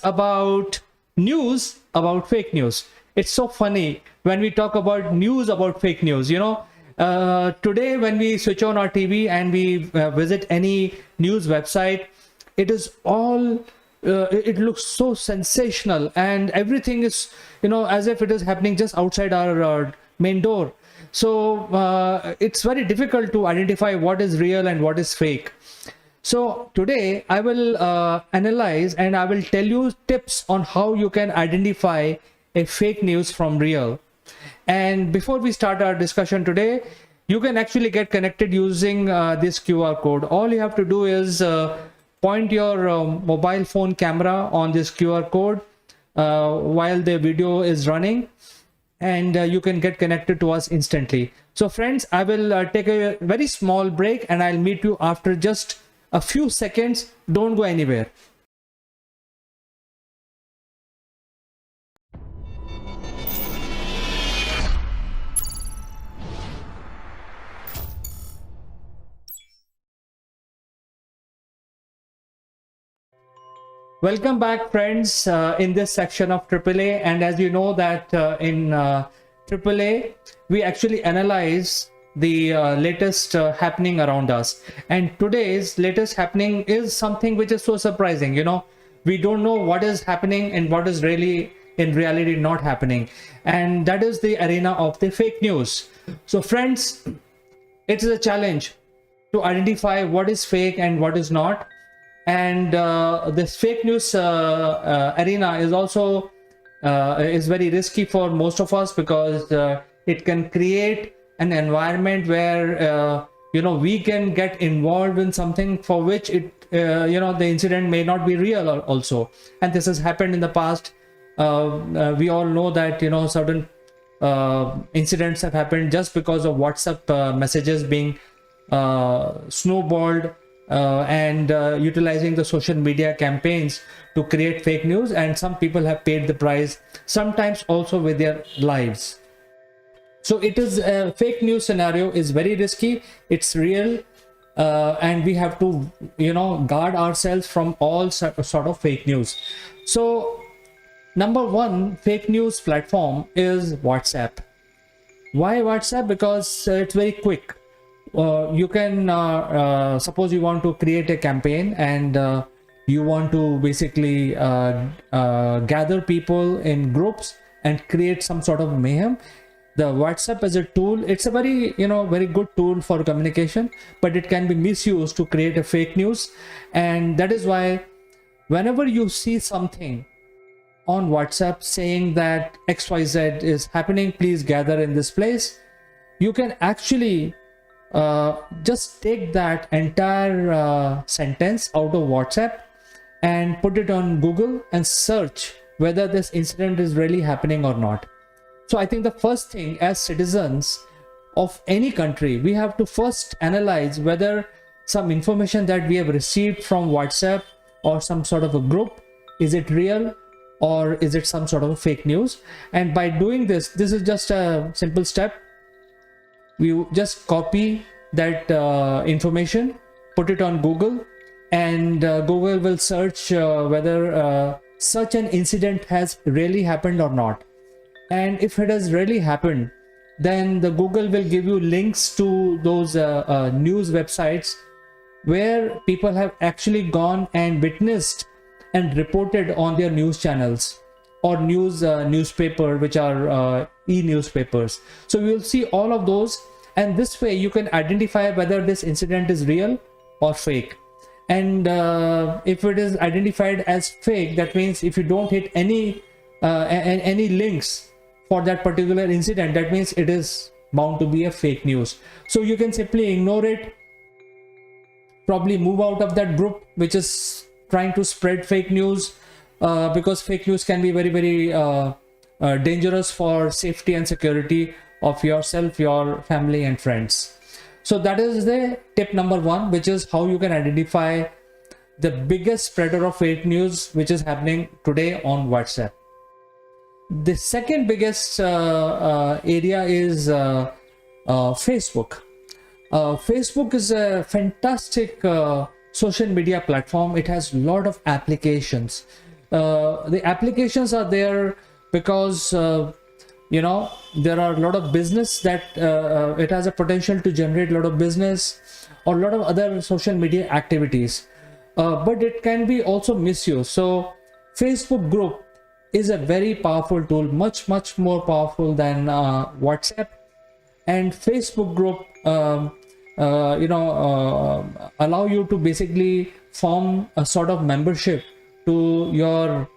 About news about fake news. It's so funny when we talk about news about fake news. Today when we switch on our TV and we visit any news website, it is all it looks so sensational, and everything is as if it is happening just outside our main door. So it's very difficult to identify what is real and what is fake. So today I will analyze and I will tell you tips on how you can identify a fake news from real. And before we start our discussion today, you can actually get connected using this QR code. All you have to do is point your mobile phone camera on this QR code while the video is running, and you can get connected to us instantly. So friends, I will take a very small break and I'll meet you after just a few seconds. Don't go anywhere. Welcome back, friends, in this section of AAA. And as you know that in AAA, we actually analyze the latest happening around us. And today's latest happening is something which is so surprising. We don't know what is happening and what is really in reality not happening. And that is the arena of the fake news. So friends, it is a challenge to identify what is fake and what is not. And this fake news arena is also is very risky for most of us, because it can create an environment where we can get involved in something for which the incident may not be real also. And this has happened in the past. We all know that certain incidents have happened just because of WhatsApp messages being snowballed and utilizing the social media campaigns to create fake news, and some people have paid the price, sometimes also with their lives. So it is a fake news scenario is very risky. It's real, and we have to guard ourselves from all sort of fake news. So number one fake news platform is WhatsApp. Why WhatsApp? Because it's very quick. You can suppose you want to create a campaign and you want to basically gather people in groups and create some sort of mayhem. The WhatsApp as a tool, it's a very very good tool for communication, but it can be misused to create a fake news. And that is why whenever you see something on WhatsApp saying that XYZ is happening, please gather in this place, you can actually just take that entire sentence out of WhatsApp and put it on Google and search whether this incident is really happening or not. So I think the first thing, as citizens of any country, we have to first analyze whether some information that we have received from WhatsApp or some sort of a group, is it real or is it some sort of fake news. And by doing this is just a simple step. We just copy that information, put it on Google, and Google will search whether such an incident has really happened or not. And if it has really happened, then the Google will give you links to those news websites where people have actually gone and witnessed and reported on their news channels or newspaper, which are e-newspapers. So we will see all of those, and this way you can identify whether this incident is real or fake. And if it is identified as fake, that means if you don't hit any links for that particular incident, that means it is bound to be a fake news. So you can simply ignore it, probably move out of that group which is trying to spread fake news, because fake news can be very, very dangerous for safety and security of yourself, your family and friends. So that is the tip number one, which is how you can identify the biggest spreader of fake news which is happening today on WhatsApp. The second biggest area is Facebook. Facebook is a fantastic social media platform. It has a lot of applications. the applications are there because there are a lot of business that it has a potential to generate a lot of business or a lot of other social media activities, but it can be also misused. So Facebook group is a very powerful tool, much more powerful than WhatsApp. And Facebook group allow you to basically form a sort of membership to your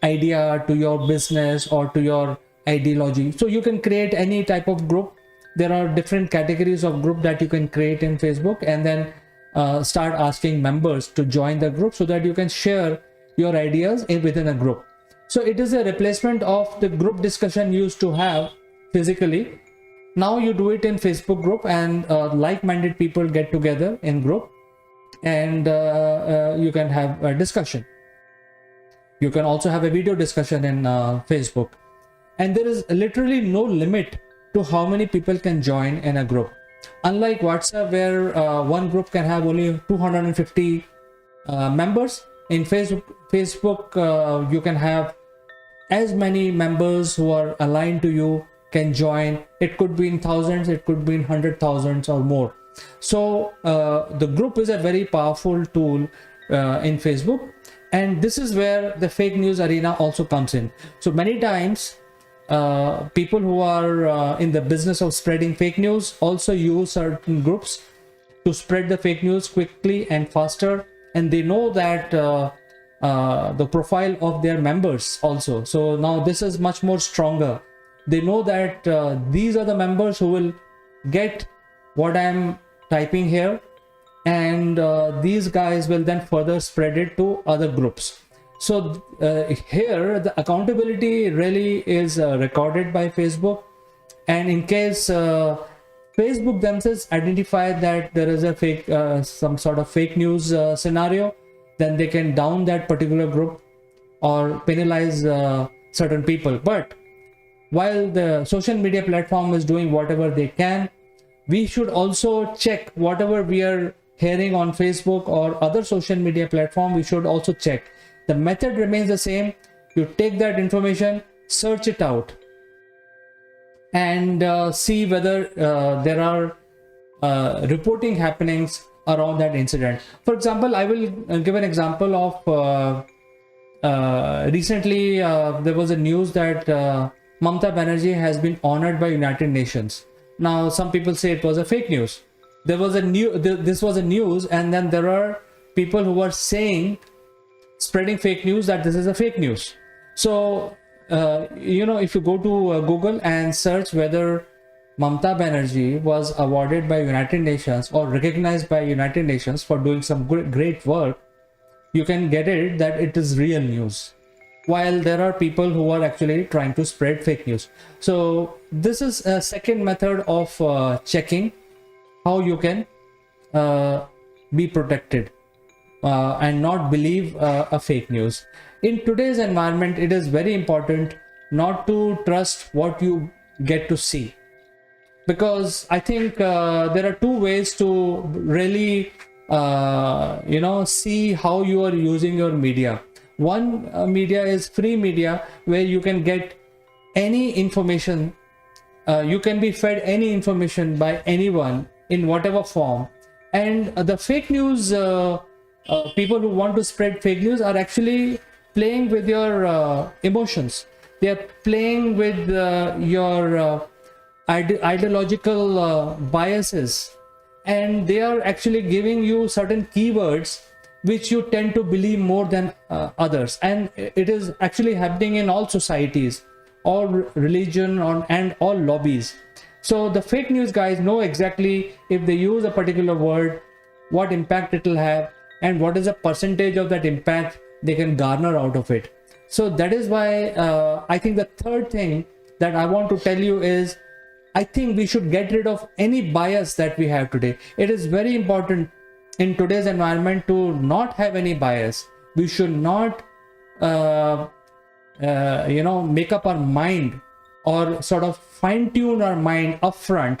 idea, to your business, or to your ideology. So you can create any type of group. There are different categories of group that you can create in Facebook, and then start asking members to join the group so that you can share your ideas within a group. So it is a replacement of the group discussion you used to have physically. Now you do it in Facebook group, and like-minded people get together in group, and you can have a discussion. You can also have a video discussion in Facebook, and there is literally no limit to how many people can join in a group. Unlike WhatsApp, where one group can have only 250 members, in Facebook you can have as many members who are aligned to you can join. It could be in thousands, it could be in 100,000 or more. So the group is a very powerful tool in Facebook, and this is where the fake news arena also comes in. So many times people who are in the business of spreading fake news also use certain groups to spread the fake news quickly and faster, and they know that the profile of their members also. So now this is much more stronger. They know that these are the members who will get what I'm typing here, and these guys will then further spread it to other groups. So here the accountability really is recorded by Facebook, and in case Facebook themselves identify that there is a fake some sort of fake news scenario, then they can down that particular group or penalize certain people. But while the social media platform is doing whatever they can, we should also check whatever we are hearing on Facebook or other social media platform. We should also check. The method remains the same. You take that information, search it out, and see whether there are reporting happenings around that incident. For example, I will give an example of recently there was a news that Mamata Banerjee has been honored by United Nations. Now some people say it was a fake news. There was a this was a news, and then there are people who were saying, spreading fake news, that this is a fake news. So if you go to Google and search whether Mamata Banerjee was awarded by United Nations or recognized by United Nations for doing some great work, you can get it that it is real news, while there are people who are actually trying to spread fake news. So this is a second method of checking how you can be protected and not believe a fake news. In today's environment, it is very important not to trust what you get to see, because I think there are two ways to really see how you are using your media. One media is free media, where you can get any information, you can be fed any information by anyone in whatever form. And the fake news people who want to spread fake news are actually playing with your emotions. They are playing with your ideological biases, and they are actually giving you certain keywords which you tend to believe more than others. And it is actually happening in all societies, all religion, and all lobbies. So the fake news guys know exactly, if they use a particular word, what impact it will have, and what is the percentage of that impact they can garner out of it. So that is why I think the third thing that I want to tell you is, I think we should get rid of any bias that we have today. It is very important in today's environment to not have any bias. We should not make up our mind or sort of fine-tune our mind upfront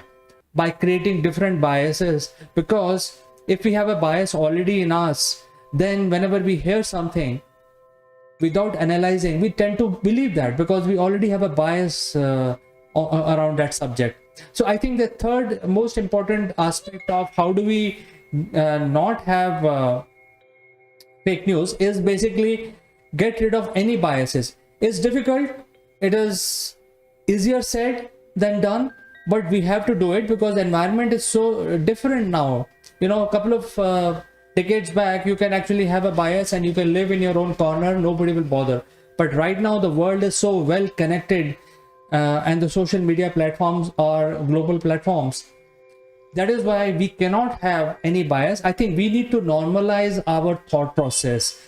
by creating different biases, because if we have a bias already in us, then whenever we hear something, without analyzing, we tend to believe that because we already have a bias around that subject. So I think the third most important aspect of how do we not have fake news is basically get rid of any biases. It's difficult, it is easier said than done, but we have to do it because the environment is so different now. A couple of decades back, you can actually have a bias and you can live in your own corner, nobody will bother. But right now the world is so well connected, and the social media platforms are global platforms. That is why we cannot have any bias. I think we need to normalize our thought process.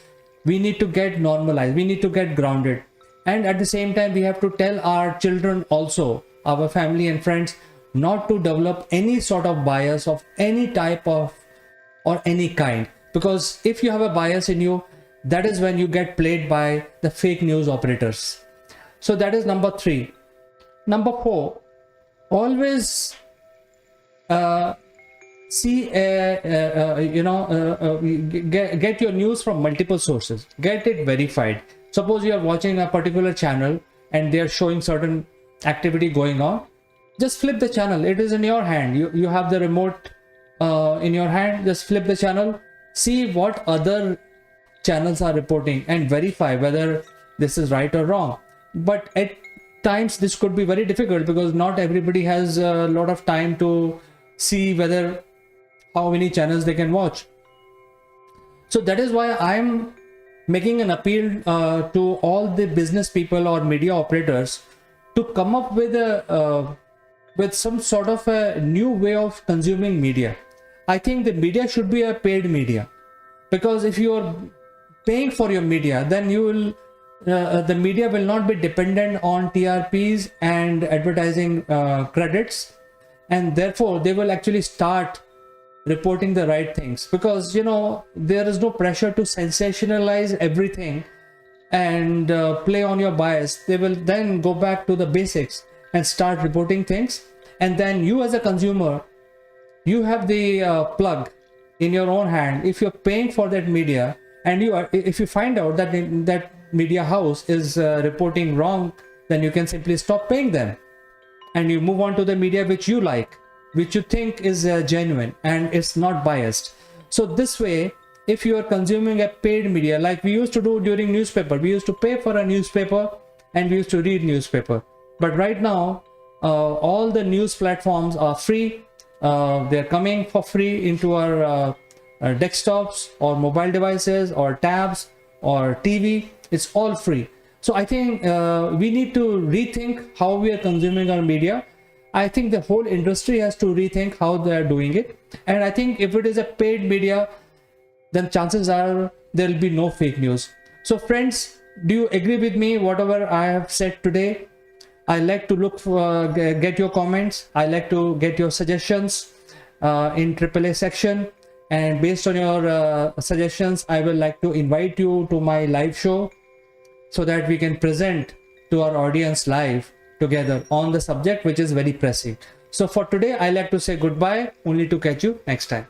We need to get normalized, we need to get grounded, and at the same time we have to tell our children also, our family and friends, not to develop any sort of bias of any type of or any kind, because if you have a bias in you, that is when you get played by the fake news operators. So that is number 3. Number 4, always get your news from multiple sources, get it verified. Suppose you are watching a particular channel and they are showing certain activity going on, just flip the channel. It is in your hand. You have the remote in your hand. Just flip the channel, see what other channels are reporting and verify whether this is right or wrong. But at times this could be very difficult because not everybody has a lot of time to see whether how many channels they can watch. So that is why I'm making an appeal to all the business people or media operators to come up with a with some sort of a new way of consuming media. I think the media should be a paid media, because if you are paying for your media, then you will the media will not be dependent on TRPs and advertising credits, and therefore they will actually start reporting the right things, because there is no pressure to sensationalize everything and play on your bias. They will then go back to the basics and start reporting things, and then you as a consumer, you have the plug in your own hand. If you're paying for that media and if you find out that that media house is reporting wrong, then you can simply stop paying them and you move on to the media which you like, which you think is genuine and it's not biased. So this way, if you are consuming a paid media like we used to do during newspaper, we used to pay for a newspaper and we used to read newspaper. But right now all the news platforms are free. They're coming for free into our desktops or mobile devices or tabs or TV. It's all free. So I think we need to rethink how we are consuming our media. I think the whole industry has to rethink how they are doing it. And I think if it is a paid media, then chances are there will be no fake news. So friends, do you agree with me whatever I have said today? I like to look for get your comments. I like to get your suggestions in AAA section, and based on your suggestions, I will like to invite you to my live show so that we can present to our audience live together on the subject which is very pressing. So for today, I like to say goodbye, only to catch you next time.